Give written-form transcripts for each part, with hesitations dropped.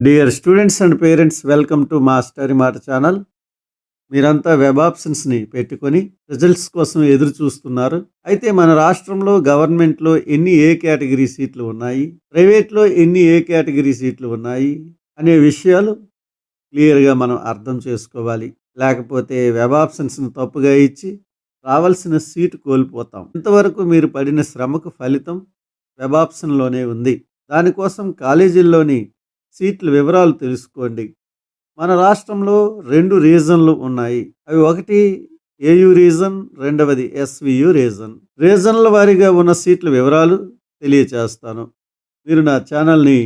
Dear students and parents, welcome to మా study మాట channel. మీరంతా వెబ్ ఆప్షన్స్ని పెట్టుకొని రిజల్ట్స్ కోసం ఎదురు చూస్తున్నారు. అయితే మన రాష్ట్రంలో గవర్నమెంట్లో ఎన్ని ఏ కేటగిరీ సీట్లు ఉన్నాయి, ప్రైవేట్లో ఎన్ని ఏ కేటగిరీ సీట్లు ఉన్నాయి అనే విషయాలు క్లియర్గా మనం అర్థం చేసుకోవాలి. లేకపోతే వెబ్ ఆప్షన్స్ని తప్పుగా ఇచ్చి రావాల్సిన సీటు కోల్పోతాం. ఇంతవరకు మీరు పడిన శ్రమకు ఫలితం వెబ్ ఆప్షన్లోనే ఉంది. దానికోసం కాలేజీల్లోని సీట్ల వివరాలు తెలుసుకోండి. మన రాష్ట్రంలో 2 రీజన్లు ఉన్నాయి. అవి ఒకటి ఏయూ రీజన్, రెండవది ఎస్వియు రీజన్. రీజన్ల వారీగా ఉన్న సీట్ల వివరాలు తెలియచేస్తాను. మీరు నా ఛానల్ని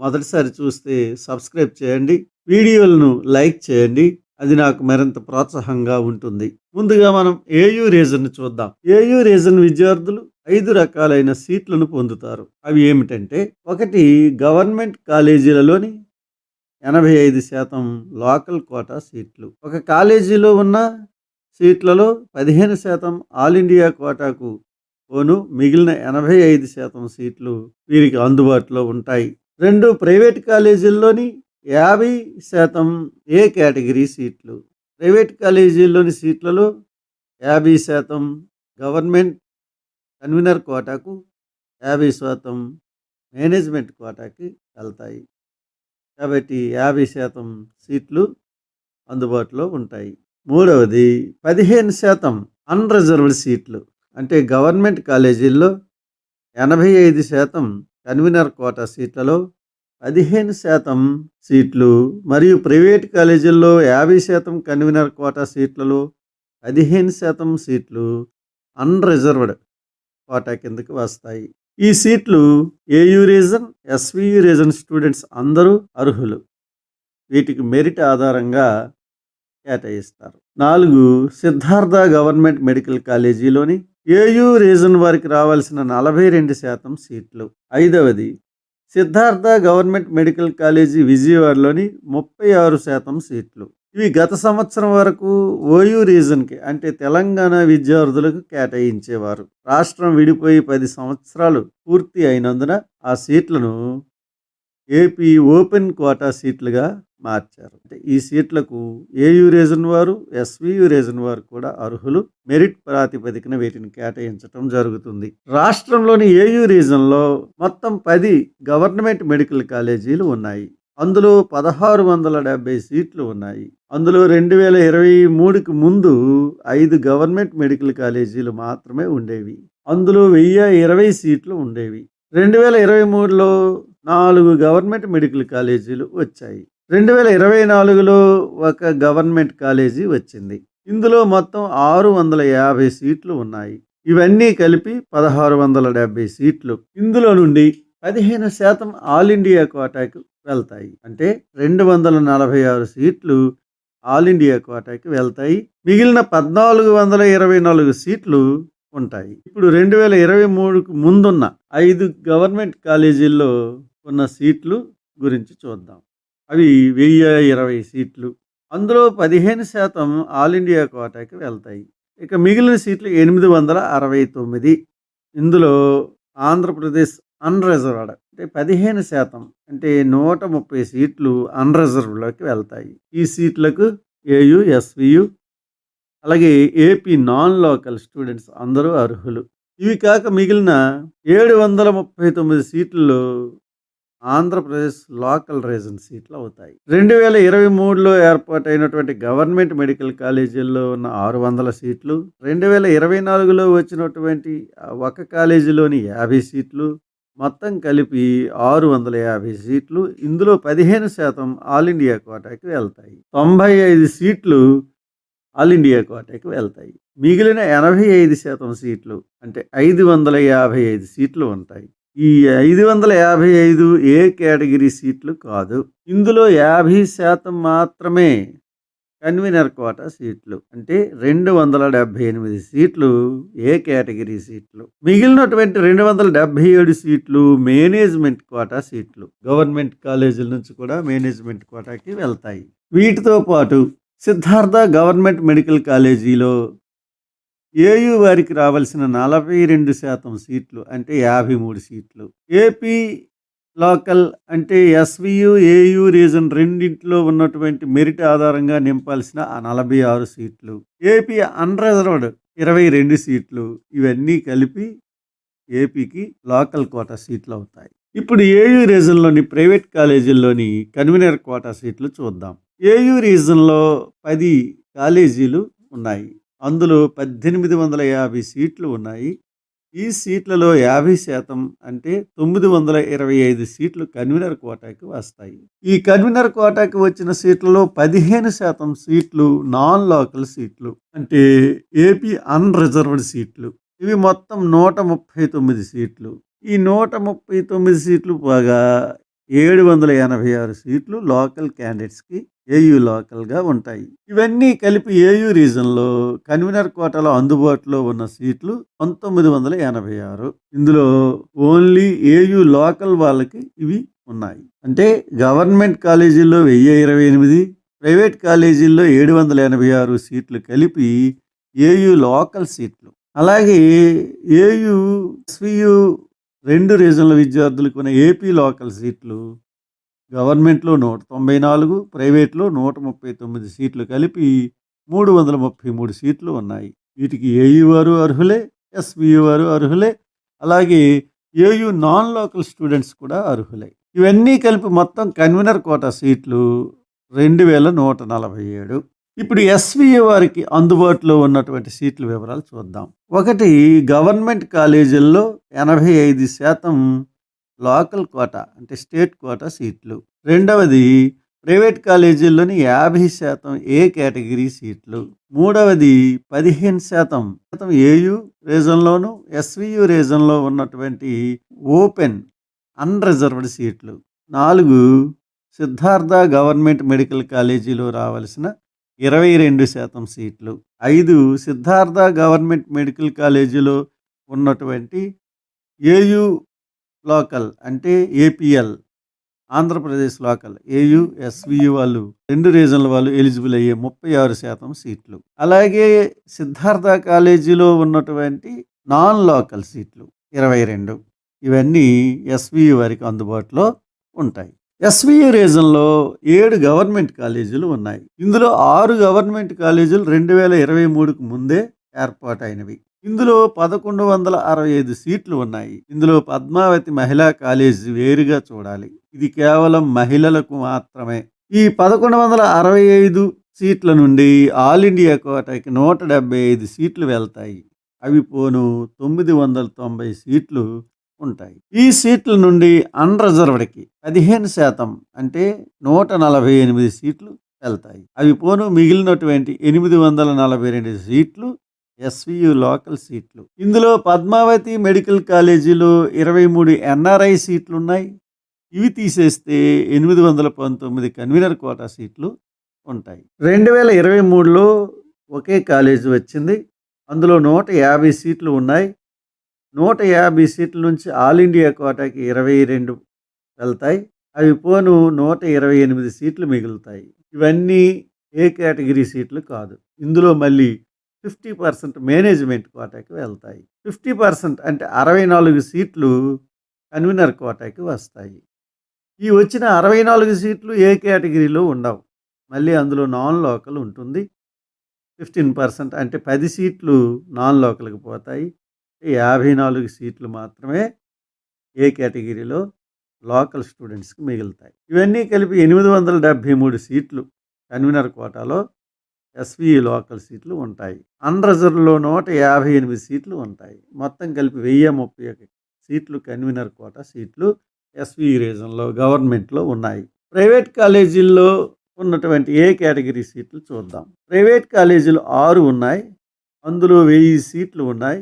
మొదటిసారి చూస్తే సబ్స్క్రైబ్ చేయండి, వీడియోలను లైక్ చేయండి, అది నాకు మరింత ప్రోత్సాహంగా ఉంటుంది. ముందుగా మనం ఏయూ రీజన్ చూద్దాం. ఏయూ రీజన్ విద్యార్థులు 5 రకాలైన సీట్లను పొందుతారు. అవి ఏమిటంటే, ఒకటి గవర్నమెంట్ కాలేజీలలోని 85% లోకల్ కోటా సీట్లు. ఒక కాలేజీలో ఉన్న సీట్లలో 15% ఆల్ ఇండియా కోటాకు పోను మిగిలిన 85% సీట్లు వీరికి అందుబాటులో ఉంటాయి. 2 ప్రైవేట్ కాలేజీల్లోని 50% ఏ కేటగిరీ సీట్లు. ప్రైవేట్ కాలేజీల్లోని సీట్లలో 50% గవర్నమెంట్ కన్వీనర్ కోటాకు, 50% మేనేజ్మెంట్ కోటాకి వెళ్తాయి. కాబట్టి 50% సీట్లు అందుబాటులో ఉంటాయి. మూడవది 15% అన్రిజర్వ్డ్ సీట్లు. అంటే గవర్నమెంట్ కాలేజీల్లో 85% కన్వీనర్ కోటా సీట్లలో 15% సీట్లు, మరియు ప్రైవేట్ కాలేజీల్లో 50% కన్వీనర్ కోటా సీట్లలో 15% సీట్లు అన్రిజర్వ్డ్ కోటా కిందకి వస్తాయి. ఈ సీట్లు AU region, SVU region students అందరూ అర్హులు. వీటికి మెరిట్ ఆధారంగా కేటాయిస్తారు. 4 సిద్ధార్థ గవర్నమెంట్ మెడికల్ కాలేజీలోని ఏయూ రీజన్ వారికి రావాల్సిన 42% సీట్లు. 5వది సిద్ధార్థ గవర్నమెంట్ మెడికల్ కాలేజీ విజయవాడలోని 36% సీట్లు. ఇవి గత సంవత్సరం వరకు ఓయూ రీజన్కి, అంటే తెలంగాణ విద్యార్థులకు కేటాయించేవారు. రాష్ట్రం విడిపోయి 10 సంవత్సరాలు పూర్తి అయినందున ఆ సీట్లను ఏపీ ఓపెన్ కోటా సీట్లుగా మార్చారు. అంటే ఈ సీట్లకు ఏయూ రీజన్ వారు, ఎస్వియు రీజన్ వారు కూడా అర్హులు. మెరిట్ ప్రాతిపదికన వీటిని కేటాయించడం జరుగుతుంది. రాష్ట్రంలోని ఏయూ రీజన్లో మొత్తం 10 గవర్నమెంట్ మెడికల్ కాలేజీలు ఉన్నాయి. అందులో 1670 సీట్లు ఉన్నాయి. అందులో 2023కి ముందు 5 గవర్నమెంట్ మెడికల్ కాలేజీలు మాత్రమే ఉండేవి. అందులో 1020 సీట్లు ఉండేవి. 2023లో 4 గవర్నమెంట్ మెడికల్ కాలేజీలు వచ్చాయి. 2024లో ఒక గవర్నమెంట్ కాలేజీ వచ్చింది. ఇందులో మొత్తం 650 సీట్లు ఉన్నాయి. ఇవన్నీ కలిపి 1670 సీట్లు. ఇందులో నుండి 15% ఆల్ ఇండియా కోటాకు వెళ్తాయి. అంటే 246 సీట్లు ఆల్ ఇండియా కోటాకి వెళ్తాయి. మిగిలిన 1424 సీట్లు ఉంటాయి. ఇప్పుడు 2023కు ముందున్న 5 గవర్నమెంట్ కాలేజీల్లో ఉన్న సీట్లు గురించి చూద్దాం. అవి 1020 సీట్లు. అందులో 15% ఆల్ ఇండియా కోటాకి వెళ్తాయి. ఇక మిగిలిన సీట్లు 869. ఇందులో ఆంధ్రప్రదేశ్ అన్రిజర్వ్డ్, అంటే 15%, అంటే 130 సీట్లు అన్రిజర్వ్డ్లోకి వెళ్తాయి. ఈ సీట్లకు ఏయూ, ఎస్వియు, అలాగే ఏపీ నాన్ లోకల్ స్టూడెంట్స్ అందరూ అర్హులు. ఇవి కాక మిగిలిన 739 సీట్లలో ఆంధ్రప్రదేశ్ లోకల్ రీజన్ సీట్లు అవుతాయి. 2023లో ఏర్పాటైనటువంటి గవర్నమెంట్ మెడికల్ కాలేజీల్లో ఉన్న 600 సీట్లు, 2024లో వచ్చినటువంటి ఒక కాలేజీలోని 50 సీట్లు, మొత్తం కలిపి 650 సీట్లు. ఇందులో 15% ఆల్ ఇండియా కోటాకి వెళ్తాయి. 95 సీట్లు ఆల్ ఇండియా కోటాకి వెళ్తాయి. మిగిలిన 85% సీట్లు, అంటే 555 సీట్లు ఉంటాయి. ఈ 555 ఏ కేటగిరీ సీట్లు కాదు. ఇందులో 50% మాత్రమే కన్వీనర్ కోటా సీట్లు, అంటే 278 సీట్లు ఏ కేటగిరీ సీట్లు. మిగిలినటువంటి 277 సీట్లు మేనేజ్మెంట్ కోటా సీట్లు. గవర్నమెంట్ కాలేజీల నుంచి కూడా మేనేజ్మెంట్ కోటాకి వెళ్తాయి. వీటితో పాటు సిద్ధార్థ గవర్నమెంట్ మెడికల్ కాలేజీలో ఏయూ వారికి రావాల్సిన 42% సీట్లు, అంటే 53 సీట్లు. ఏపీ లోకల్ అంటే ఎస్‌వియు, ఏయు రీజన్ రెండిట్లో ఉన్నటువంటి మెరిట్ ఆధారంగా నింపాల్సిన ఆ 46 సీట్లు. ఏపీ అన్‌రిజర్వ్డ్ 22 సీట్లు. ఇవన్నీ కలిపి ఏపీకి లోకల్ కోటా సీట్లవుతాయి. ఇప్పుడు ఏయూ రీజన్‌లోని ప్రైవేట్ కాలేజీల్లోని కన్వీనర్ కోటా సీట్లు చూద్దాం. ఏయూ రీజన్‌లో 10 కాలేజీలు ఉన్నాయి. అందులో 1850 సీట్లు ఉన్నాయి. ఈ సీట్లలో 50% అంటే 925 సీట్లు కన్వీనర్ కోటాకి వస్తాయి. ఈ కన్వీనర్ కోటాకి వచ్చిన సీట్లలో 15% సీట్లు నాన్ లోకల్ సీట్లు. అంటే ఏపీ అన్‌రిజర్వ్డ్ సీట్లు. ఇవి మొత్తం 139 సీట్లు. ఈ 139 సీట్లు పోగా 786 సీట్లు లోకల్ క్యాండిడేట్స్‌కి ఏయూ లోకల్‌గా ఉంటాయి. ఇవన్నీ కలిపి ఏయూ రీజన్‌లో కన్వీనర్ కోటాలో అందుబాటులో ఉన్న సీట్లు 1986. ఇందులో ఓన్లీ ఏయూ లోకల్ వాళ్ళకి ఇవి ఉన్నాయి. అంటే గవర్నమెంట్ కాలేజీల్లో 1028, ప్రైవేట్ కాలేజీల్లో 786 సీట్లు కలిపి ఏయూ లోకల్ సీట్లు. అలాగే ఏయూ, ఎస్‌వియు 2 రీజనల్ విద్యార్థులకు ఉన్న ఏపీ లోకల్ సీట్లు గవర్నమెంట్లో 194, ప్రైవేట్లో 139 సీట్లు కలిపి 333 సీట్లు ఉన్నాయి. వీటికి ఏయూ వారు అర్హులే, ఎస్‌వియు వారు అర్హులే, అలాగే ఏయూ నాన్ లోకల్ స్టూడెంట్స్ కూడా అర్హులే. ఇవన్నీ కలిపి మొత్తం కన్వీనర్ కోటా సీట్లు 2147. ఇప్పుడు ఎస్‌వియు వారికి అందుబాటులో ఉన్నటువంటి సీట్ల వివరాలు చూద్దాం. ఒకటి గవర్నమెంట్ కాలేజీల్లో 85% లోకల్ కోటా అంటే స్టేట్ కోటా సీట్లు. రెండవది ప్రైవేట్ కాలేజీల్లోని 50% ఏ కేటగిరీ సీట్లు. మూడవది 15% ఏయూ రీజన్లోను, ఎస్‌వియు రీజన్లో ఉన్నటువంటి ఓపెన్ అన్‌రిజర్వ్డ్ సీట్లు. 4 సిద్ధార్థ గవర్నమెంట్ మెడికల్ కాలేజీలో రావాల్సిన 22% సీట్లు. 5 సిద్ధార్థ గవర్నమెంట్ మెడికల్ కాలేజీలో ఉన్నటువంటి ఏయూ లోకల్ అంటే APL Andhra Pradesh local AU, SVU వాళ్ళు 2 రీజన్ల వాళ్ళు ఎలిజిబుల్ అయ్యే 36% సీట్లు. అలాగే సిద్ధార్థ కాలేజీలో ఉన్నటువంటి నాన్ లోకల్ సీట్లు 22. ఇవన్నీ ఎస్‌వియు వారికి అందుబాటులో ఉంటాయి. ఎస్‌వియు రీజన్‌లో 7 గవర్నమెంట్ కాలేజీలు ఉన్నాయి. ఇందులో 6 గవర్నమెంట్ కాలేజీలు 2023కు ముందే ఏర్పాటైనవి. ఇందులో 1165 సీట్లు ఉన్నాయి. ఇందులో పద్మావతి మహిళా కాలేజీ వేరుగా చూడాలి. ఇది కేవలం మహిళలకు మాత్రమే. ఈ 1165 సీట్ల నుండి ఆల్ ఇండియా కోటాకి 175 సీట్లు వెళ్తాయి. అవి పోను 990 సీట్లు ఉంటాయి. ఈ సీట్ల నుండి అన్‌రిజర్వ్డ్‌కి 15% అంటే 148 సీట్లు వెళ్తాయి. అవి పోను మిగిలినటువంటి 842 సీట్లు ఎస్‌వియు లోకల్ సీట్లు. ఇందులో పద్మావతి మెడికల్ కాలేజీలో 23 ఎన్ఆర్ఐ సీట్లు ఉన్నాయి. ఇవి తీసేస్తే 819 కన్వీనర్ కోటా సీట్లు ఉంటాయి. 2023లో ఒకే కాలేజీ వచ్చింది. అందులో 150 సీట్లు ఉన్నాయి. 150 సీట్ల నుంచి ఆల్ ఇండియా కోటాకి 22 వెళ్తాయి. అవి పోను 128 సీట్లు మిగులుతాయి. ఇవన్నీ ఏ కేటగిరీ సీట్లు కాదు. ఇందులో మళ్ళీ 50% మేనేజ్మెంట్ కోటాకి వెళ్తాయి. 50% అంటే 64 సీట్లు కన్వీనర్ కోటాకి వస్తాయి. ఈ వచ్చిన 64 సీట్లు ఏ కేటగిరీలో ఉండవు. మళ్ళీ అందులో నాన్ లోకల్ ఉంటుంది. 15% అంటే 10 సీట్లు నాన్ లోకల్కి పోతాయి. 54 సీట్లు మాత్రమే ఏ కేటగిరీలో లోకల్ స్టూడెంట్స్కి మిగులుతాయి. ఇవన్నీ కలిపి 873 సీట్లు కన్వీనర్ కోటాలో ఎస్‌వియు లోకల్ సీట్లు ఉంటాయి. అన్‌రిజర్వ్డ్‌లో 158 సీట్లు ఉంటాయి. మొత్తం కలిపి 1031 సీట్లు కన్వీనర్ కోటా సీట్లు ఎస్‌వియు రీజన్లో గవర్నమెంట్లో ఉన్నాయి. ప్రైవేట్ కాలేజీల్లో ఉన్నటువంటి ఏ కేటగిరీ సీట్లు చూద్దాం. ప్రైవేట్ కాలేజీలు 6 ఉన్నాయి. అందులో 1000 సీట్లు ఉన్నాయి.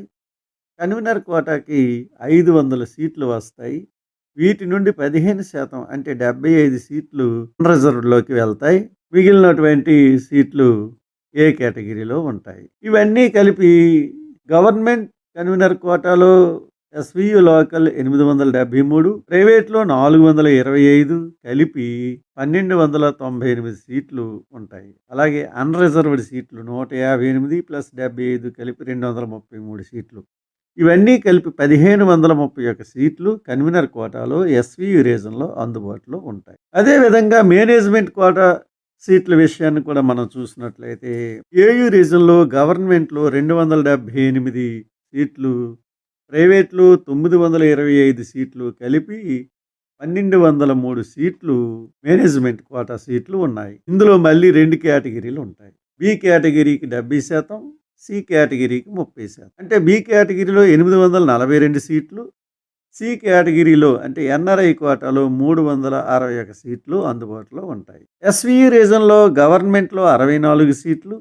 కన్వీనర్ కోటాకి 500 సీట్లు వస్తాయి. వీటి నుండి 15% అంటే 75 సీట్లు అన్‌రిజర్వ్డ్‌లోకి వెళ్తాయి. మిగిలినటువంటి సీట్లు ఏ కేటగిరీలో ఉంటాయి. ఇవన్నీ కలిపి గవర్నమెంట్ కన్వీనర్ కోటాలో ఎస్‌వియు లోకల్ 873, ప్రైవేట్లో 425 కలిపి 1298 సీట్లు ఉంటాయి. అలాగే అన్‌రిజర్వ్డ్ సీట్లు 158 ప్లస్ 75 కలిపి 233 సీట్లు. ఇవన్నీ కలిపి 1531 సీట్లు కన్వీనర్ కోటాలో ఎస్వియు రీజన్లో అందుబాటులో ఉంటాయి. అదేవిధంగా మేనేజ్మెంట్ కోటా సీట్ల విషయాన్ని కూడా మనం చూసినట్లయితే ఏయు రీజన్లో గవర్నమెంట్లో 278 సీట్లు, ప్రైవేట్లో 925 సీట్లు కలిపి 1203 సీట్లు మేనేజ్మెంట్ కోటా సీట్లు ఉన్నాయి. ఇందులో మళ్ళీ 2 కేటగిరీలు ఉంటాయి. బి కేటగిరీకి 70%, సి కేటగిరీకి 30%. అంటే బి కేటగిరీలో 842 సీట్లు, సి కేటగిరీలో అంటే ఎన్ఆర్ఐ కోటాలో 361 సీట్లు అందుబాటులో ఉంటాయి. ఎస్వియు రీజన్లో గవర్నమెంట్లో 64 సీట్లు,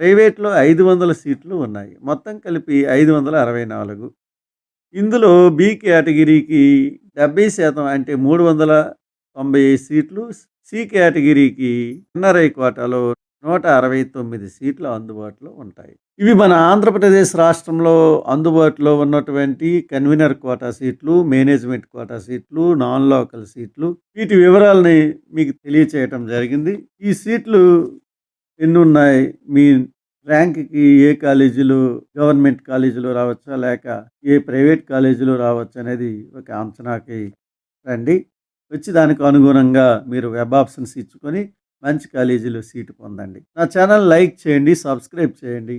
ప్రైవేట్లో 500 సీట్లు ఉన్నాయి. మొత్తం కలిపి 564. ఇందులో బి కేటగిరీకి 70% అంటే 395 సీట్లు, సి కేటగిరీకి ఎన్ఆర్ఐ కోటాలో 169 సీట్లు అందుబాటులో ఉంటాయి. ఇవి మన ఆంధ్రప్రదేశ్ రాష్ట్రంలో అందుబాటులో ఉన్నటువంటి కన్వీనర్ కోటా సీట్లు, మేనేజ్మెంట్ కోటా సీట్లు, నాన్ లోకల్ సీట్లు, వీటి వివరాలని మీకు తెలియచేయటం జరిగింది. ఈ సీట్లు ఎన్ని ఉన్నాయి, మీ ర్యాంక్కి ఏ కాలేజీలు గవర్నమెంట్ కాలేజీలో రావచ్చా లేక ఏ ప్రైవేట్ కాలేజీలో రావచ్చు అనేది ఒక అంచనాకి రండి. వచ్చి దానికి అనుగుణంగా మీరు వెబ్ ఆప్షన్స్ ఇచ్చుకొని మంచి కాలేజీలో సీటు పొందండి. నా ఛానల్ లైక్ చేయండి, సబ్స్క్రైబ్ చేయండి.